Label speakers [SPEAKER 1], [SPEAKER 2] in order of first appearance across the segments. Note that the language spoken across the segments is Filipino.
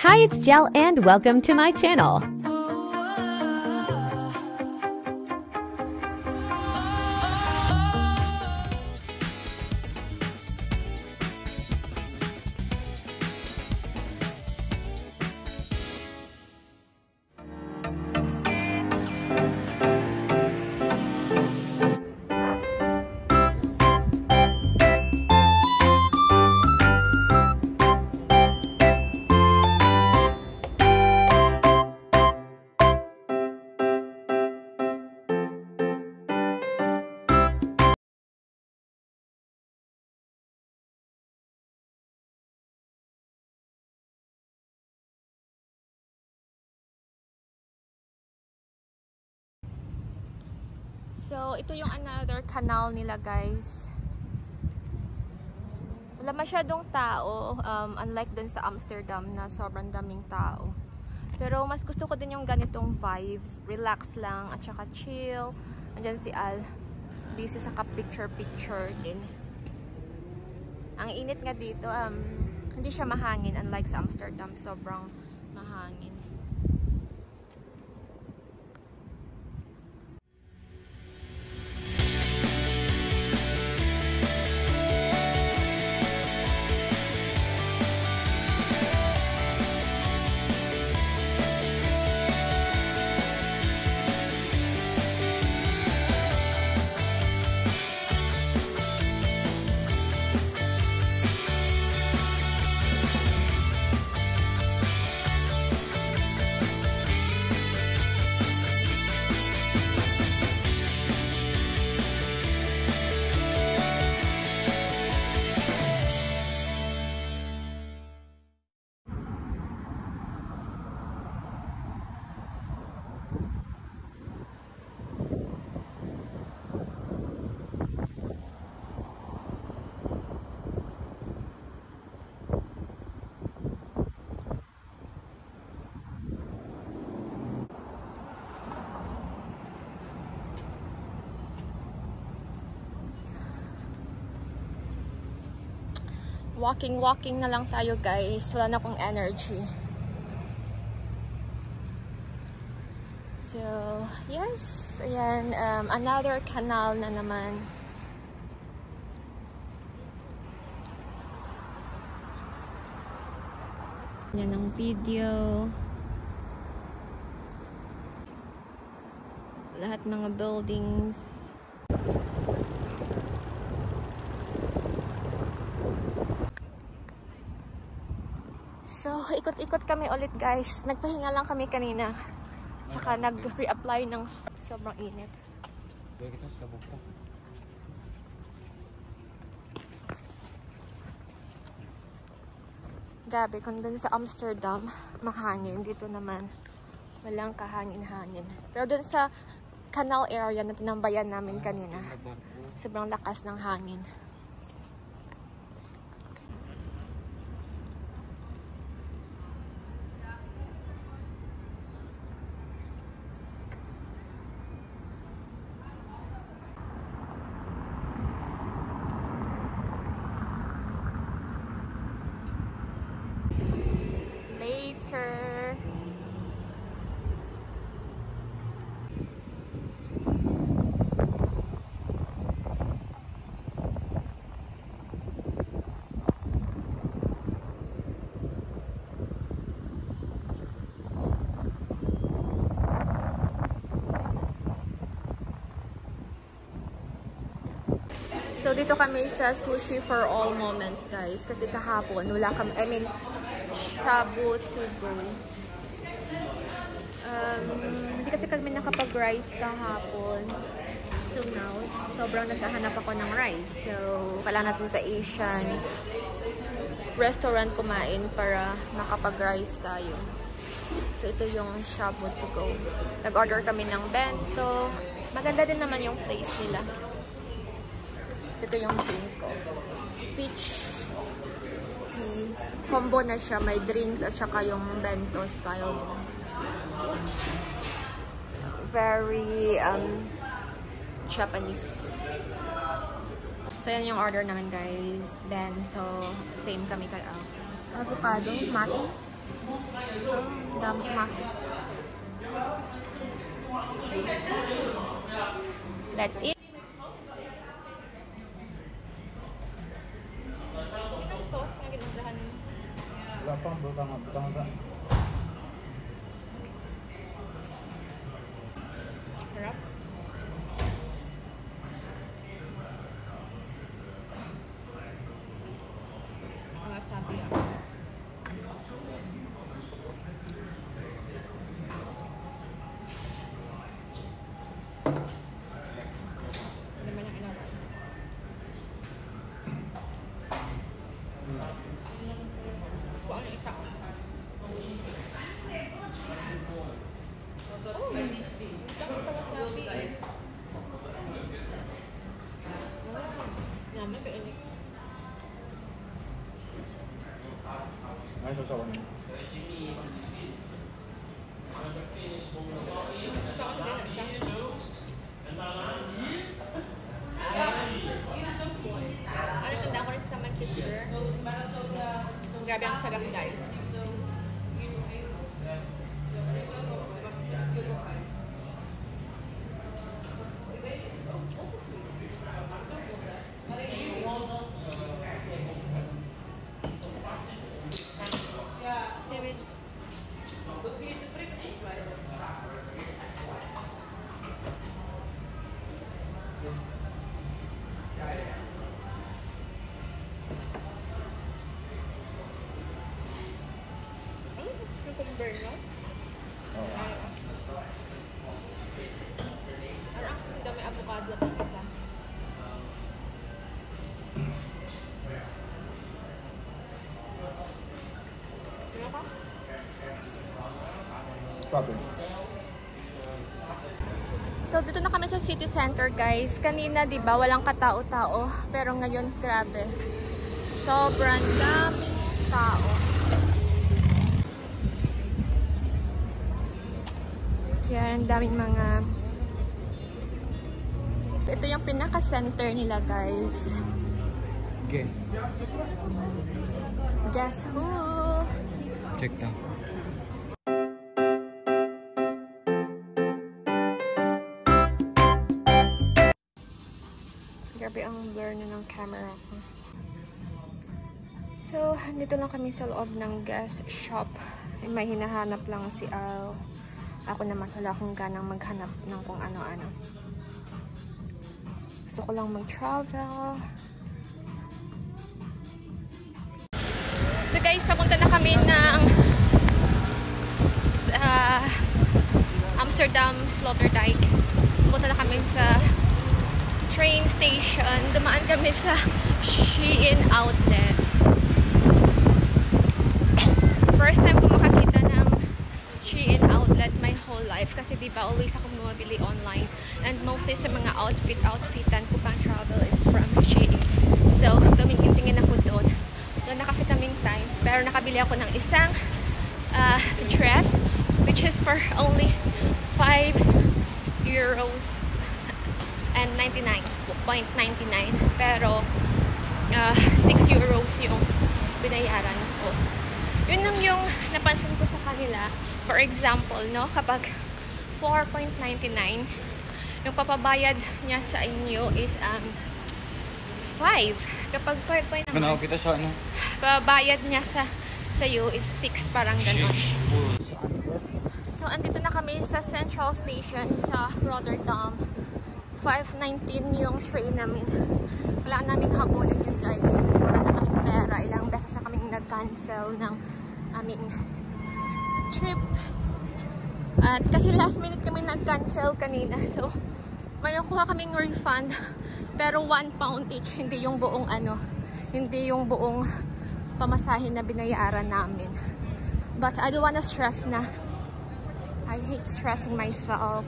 [SPEAKER 1] Hi, it's Jel and welcome to my channel. So, ito yung another canal nila, guys. Wala masyadong tao, unlike dun sa Amsterdam na sobrang daming tao. Pero mas gusto ko din yung ganitong vibes, relax lang at saka chill. Andyan si Al, busy sa picture din. Ang init nga dito, hindi siya mahangin unlike sa Amsterdam, sobrang mahangin. Walking na lang tayo, guys. Wala na akong energy. So, yes. Ayan, another canal na naman. Yan ang video. Lahat mga buildings. So, ikot-ikot kami ulit, guys. Nagpahinga lang kami kanina. Saka nag-reapply ng sobrang init. Grabe, kung dun sa Amsterdam, mahangin. Dito naman, walang kahangin-hangin. Pero dun sa canal area na tinambayan namin kanina, sobrang lakas ng hangin. Later. So, dito kami sa Sushi for All Moments, guys. Kasi kahapon, wala kami, Shabu to go. Hindi kasi kami nakapag-rice kahapon. So now, sobrang naghahanap ako ng rice. So, kailangan natin sa Asian restaurant kumain para makapag-rice tayo. So, ito yung Shabu to go. Nag-order kami ng bento. Maganda din naman yung place nila. So, ito yung drink ko. Peach tea. Combo na siya. May drinks at saka yung bento style nila. Very Japanese. So, yan yung order namin, guys. Bento. Same kami ka. Avocado. Mati. Dami market. Let's eat. Anong sauce na ginagahan mo?
[SPEAKER 2] Wala pang butang ka.
[SPEAKER 1] Harap. Mga sabi ako.
[SPEAKER 2] Ay, sasawan mo.
[SPEAKER 1] Ano tanda ko rin sa Manchester? Grabe ang sagap, guys. Cucumber, no?
[SPEAKER 2] Oo.
[SPEAKER 1] Parang ang dami avocado at ang isa. Ano ka?
[SPEAKER 2] Copy.
[SPEAKER 1] So, dito na kami sa city center, guys. Kanina, di ba, walang katao-tao. Pero ngayon, grabe. Sobrang daming tao. Yan, daming mga... Ito yung pinaka-center nila, guys.
[SPEAKER 2] Guess.
[SPEAKER 1] Guess who?
[SPEAKER 2] Check down.
[SPEAKER 1] Grabe ang blur na ng camera ko. So, dito lang kami sa loob ng gas shop. May hinahanap lang si Al. Ako naman wala akong ganang maghanap ng kung ano-ano. Gusto ko lang mag-travel. So guys, papunta na kami ng Amsterdam Sloterdijk. Papunta na kami sa train station. Dumaan kami sa Shein outlet. First time ko makakita ng Shein outlet my whole life. Kasi diba, always ako bumabili online. And mostly sa mga outfitan ko pang travel is from Shein. So, tumingin-tingin ako doon. Wala na kasi kaming time. Pero nakabili ako ng isang dress, which is for only 5 euros and 99.99. Pero 6 euros yung binayaran ko. Yun lang yung napansin ko sa kanila. For example, no, kapag 4.99, yung papabayad niya sa inyo is 5. Kapag 5.99,
[SPEAKER 2] Manaw kita sa ano?
[SPEAKER 1] papabayad niya sa iyo is 6, parang ganon. So, andito na kami sa Central Station sa Rotterdam. 5:19 yung train namin. Kailangan namin habulin yun, guys. Kasi wala na kaming pera. Ilang beses na kaming nag-cancel ng aming trip. At kasi last minute kami nag-cancel kanina. So, may nakuha kaming refund. Pero £1 each. Hindi yung buong hindi yung buong pamasahin na binayaran namin. But I don't wanna stress na. I hate stressing myself.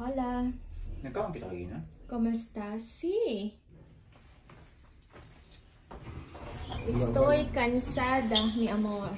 [SPEAKER 1] Hola.
[SPEAKER 2] Nagkaon kita kagina?
[SPEAKER 1] ¿Cómo estás? Sí. Estoy cansada, mi amor.